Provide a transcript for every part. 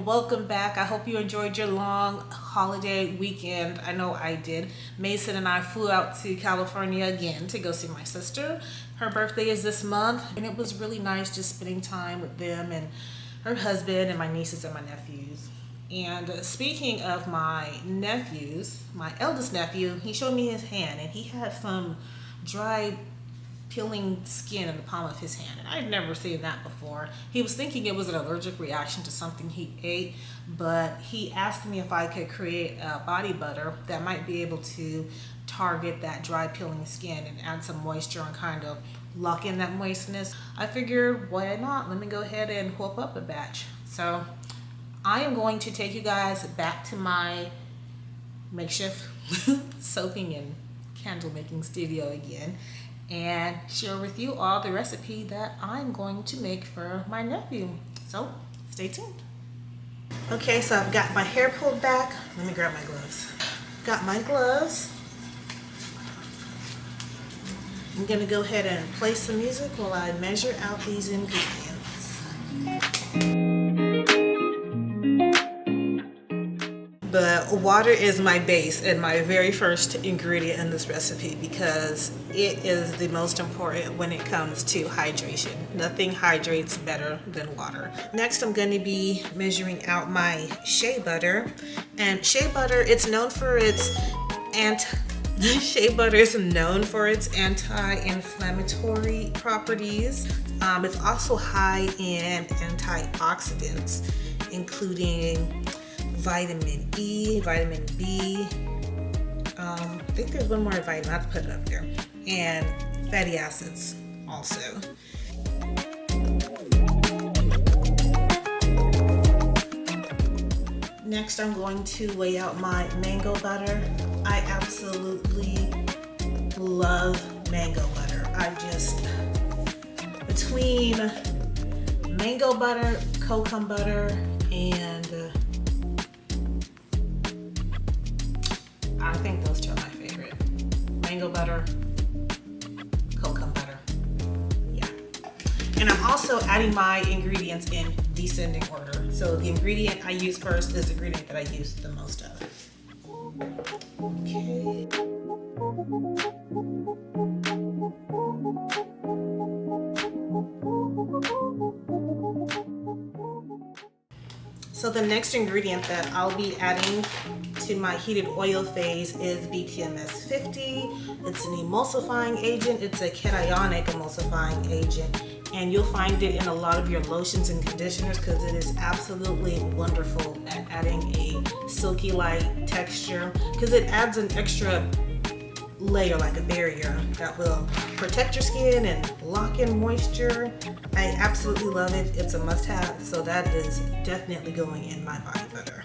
welcome back. I hope you enjoyed your long holiday weekend. I know I did. Mason and I flew out to California again to go see my sister. Her birthday is this month, and it was really nice just spending time with them and her husband and my nieces and my nephews. And speaking of my nephews, my eldest nephew, he showed me his hand, and he had some dried peeling skin in the palm of his hand, and I'd never seen that before. He was thinking it was an allergic reaction to something he ate, but he asked me if I could create a body butter that might be able to target that dry peeling skin and add some moisture and kind of lock in that moistness. I figured, why not? Let me go ahead and whip up a batch. So I am going to take you guys back to my makeshift soaping and candle making studio again and share with you all the recipe that I'm going to make for my nephew. So stay tuned. Okay, so I've got my hair pulled back. Let me grab my gloves. Got my gloves. I'm gonna go ahead and play some music while I measure out these ingredients. But water is my base and my very first ingredient in this recipe because it is the most important when it comes to hydration. Nothing hydrates better than water.Iti I'm going to be measuring out my shea butter. And shea butter, it's known for its anti-inflammatory properties. It's also high in antioxidants, including vitamin E, vitamin B, I think there's one more vitamin, I have to put it up there, and fatty acids also. Next, I'm going to weigh out my mango butter. I absolutely love mango butter. Between mango butter, coconut butter, and I think those two are my favorite. Mango butter, coconut butter. Yeah. And I'm also adding my ingredients in descending order. So the ingredient I use first is the ingredient that I use the most of. Okay. So the next ingredient that I'll be adding to my heated oil phase is BTMS 50. It's an emulsifying agent. It's a cationic emulsifying agent, and you'll find it in a lot of your lotions and conditioners because it is absolutely wonderful at adding a silky light texture because it adds an extra layer, like a barrier, that will protect your skin and lock in moisture. I absolutely love it. It's a must-have, so that is definitely going in my body butter.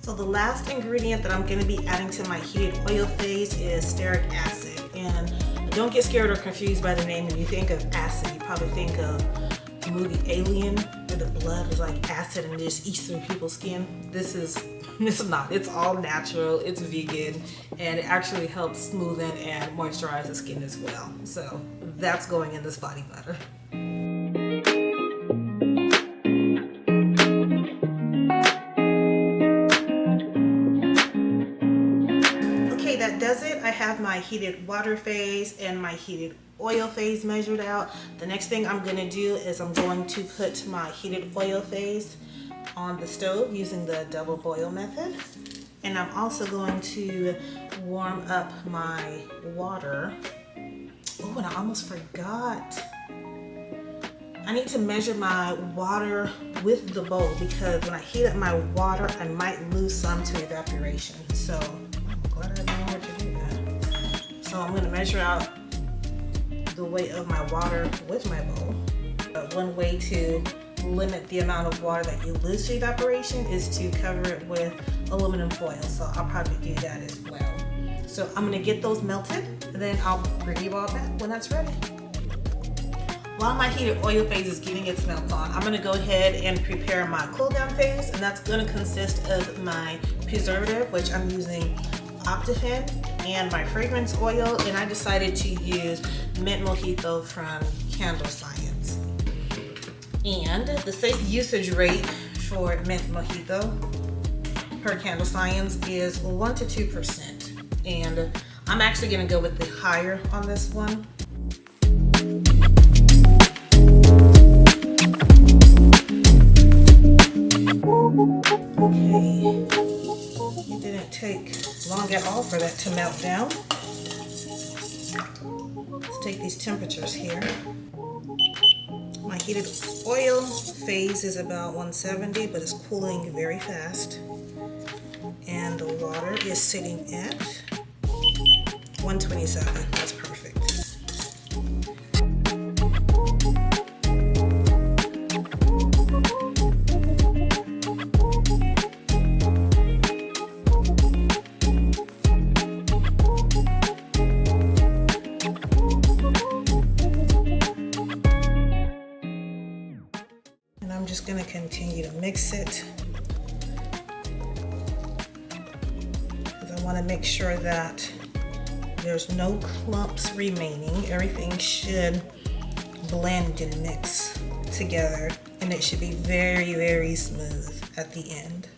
So the last ingredient that I'm going to be adding to my heated oil phase is stearic acid. And don't get scared or confused by the name. When you think of acid, you probably think of the movie Alien, where the blood is like acid and it just eats through people's skin. This is not. It's all natural, it's vegan, and it actually helps smoothen and moisturize the skin as well. So that's going in this body butter. Okay, that does it. I have my heated water phase and my heated oil phase measured out. The next thing I'm going to do is I'm going to put my heated oil phase on the stove using the double boil method, and I'm also going to warm up my water. Oh, and I almost forgot. I need to measure my water with the bowl because when I heat up my water, I might lose some to evaporation. So I'm glad I remembered to do that. So I'm going to measure out the weight of my water with my bowl. One way to limit the amount of water that you lose to evaporation is to cover it with aluminum foil. So I'll probably do that as well. So I'm gonna get those melted, and then I'll bring you all back when that's ready. While my heated oil phase is getting its melt on, I'm gonna go ahead and prepare my cool down phase, and that's gonna consist of my preservative, which I'm using Optifin, and my fragrance oil, and I decided to use Mint Mojito from Candle Science. And the safe usage rate for mint mojito per Candle Science is 1 to 2%. And I'm actually gonna go with the higher on this one. Okay, it didn't take long at all for that to melt down. Let's take these temperatures here. My heated oil phase is about 170, but it's cooling very fast. And the water is sitting at 127. That's perfect. And I'm just going to continue to mix it, because I want to make sure that there's no clumps remaining. Everything should blend and mix together, and it should be very, very smooth at the end.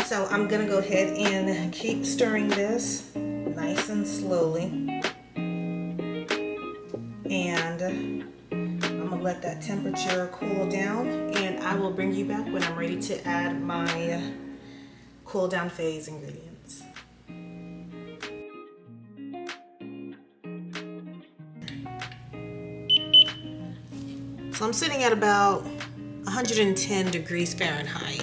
So I'm gonna go ahead and keep stirring this nice and slowly, and I'm gonna let that temperature cool down, and I will bring you back when I'm ready to add my cool down phase ingredients. So I'm sitting at about 110 degrees Fahrenheit.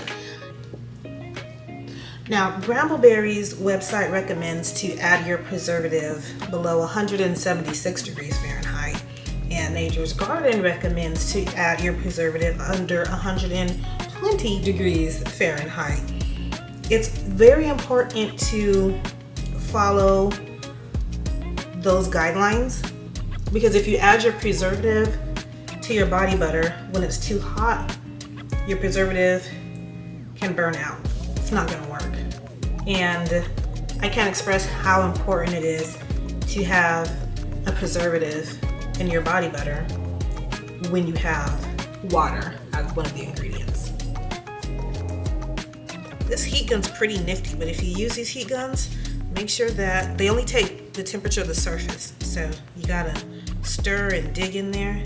Now, Brambleberry's website recommends to add your preservative below 176 degrees Fahrenheit, and Nature's Garden recommends to add your preservative under 120 degrees Fahrenheit. It's very important to follow those guidelines, because if you add your preservative to your body butter when it's too hot, your preservative can burn out. It's not going to work. And I can't express how important it is to have a preservative in your body butter when you have water as one of the ingredients. This heat gun's pretty nifty, but if you use these heat guns, make sure that they only take the temperature of the surface. So you gotta stir and dig in there.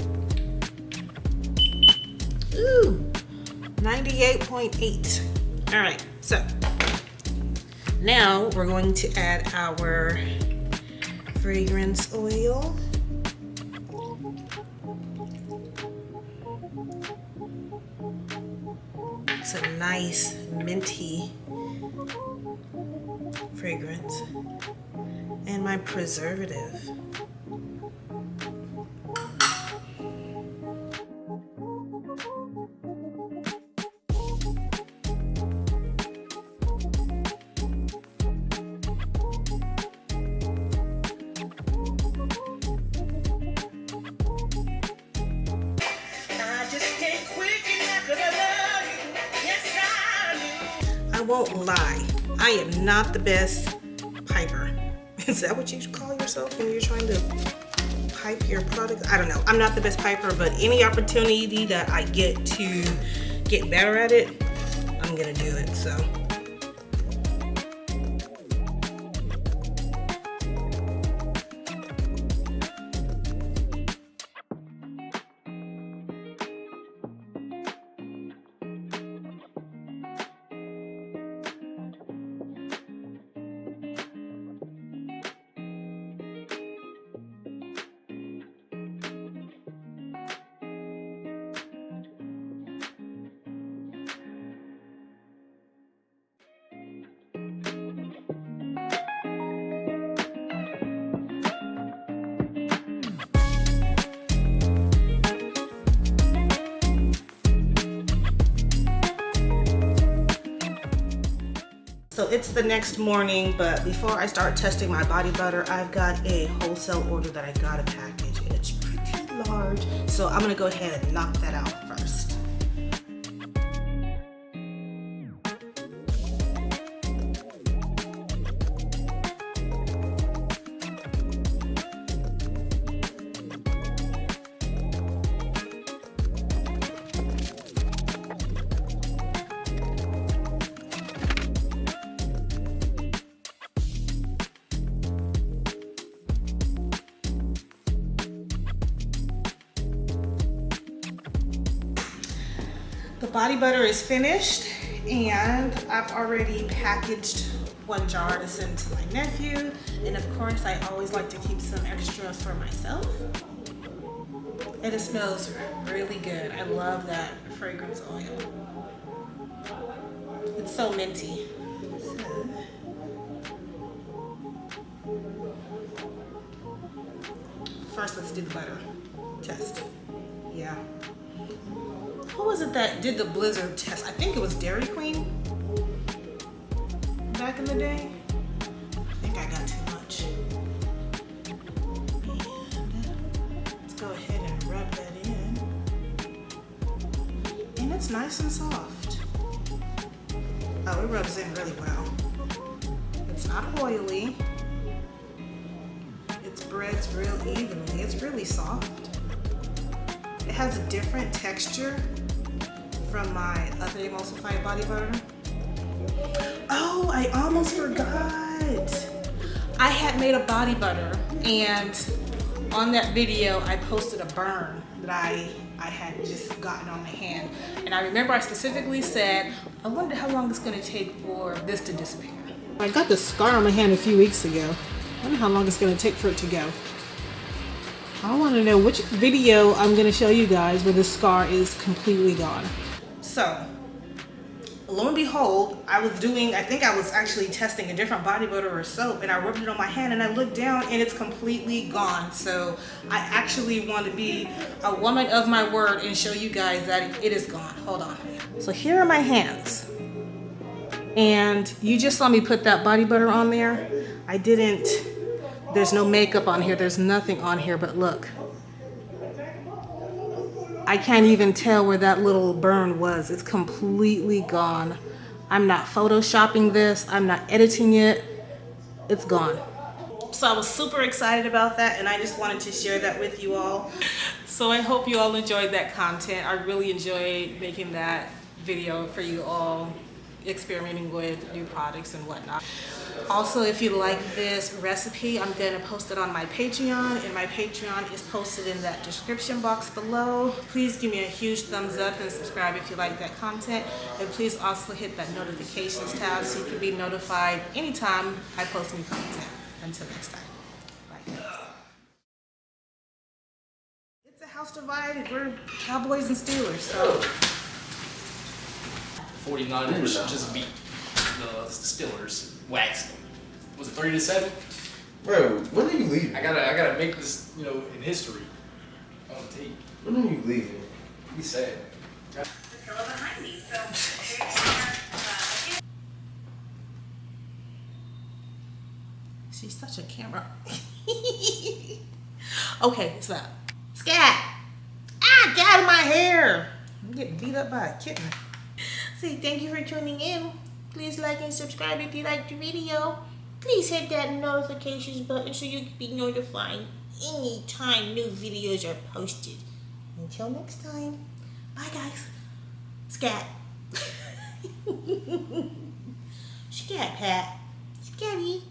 Ooh, 98.8. All right, so now we're going to add our fragrance oil. It's a nice minty fragrance. And my preservative. I won't lie, I am not the best piper. Is that what you call yourself when you're trying to pipe your product? I don't know. I'm not the best piper, but any opportunity that I get to get better at it, I'm gonna do it, so. So it's the next morning, but before I start testing my body butter, I've got a wholesale order that I gotta package, and it's pretty large. So I'm gonna go ahead and knock that out first. The body butter is finished, and I've already packaged one jar to send to my nephew. And of course, I always like to keep some extra for myself. And it smells really good. I love that fragrance oil. It's so minty. First, let's do the butter test. Yeah. Who was it that did the blizzard test? I think it was Dairy Queen back in the day. I think I got too much. And let's go ahead and rub that in. And it's nice and soft. Oh, it rubs in really well. It's not oily. It spreads real evenly. It's really soft. It has a different texture from my other emulsified body butter. Oh, I almost forgot. I had made a body butter, and on that video I posted a burn that I had just gotten on my hand. And I remember I specifically said, I wonder how long it's gonna take for this to disappear. I got this scar on my hand a few weeks ago. I wonder how long it's gonna take for it to go. I wanna know which video I'm gonna show you guys where the scar is completely gone. So, lo and behold, I think I was actually testing a different body butter or soap, and I rubbed it on my hand and I looked down and it's completely gone. So I actually want to be a woman of my word and show you guys that it is gone. Hold on. So here are my hands. And you just saw me put that body butter on there. There's no makeup on here. There's nothing on here, but look. I can't even tell where that little burn was. It's completely gone. I'm not photoshopping this. I'm not editing it. It's gone. So I was super excited about that, and I just wanted to share that with you all. So I hope you all enjoyed that content. I really enjoyed making that video for you all, experimenting with new products and whatnot. Also, if you like this recipe, I'm going to post it on my Patreon, and my Patreon is posted in that description box below. Please give me a huge thumbs up and subscribe if you like that content, and please also hit that notifications tab so you can be notified anytime I post new content. Until next time, bye guys. It's a house divided. We're Cowboys and Steelers, so 49ers just beat the Steelers. Waxed them. Was it 30-7? Bro, when are you leaving? I gotta make this, in history. On tape. When are you leaving? Be sad. the pillow behind me. She's such a camera. Okay, stop. Scat! Ah, get out of my hair! I'm getting beat up by a kitten. Say thank you for tuning in. Please like and subscribe if you liked the video. Please hit that notifications button so you can be notified anytime new videos are posted. Until next time, bye guys. Scat. Scat Pat. Scatty.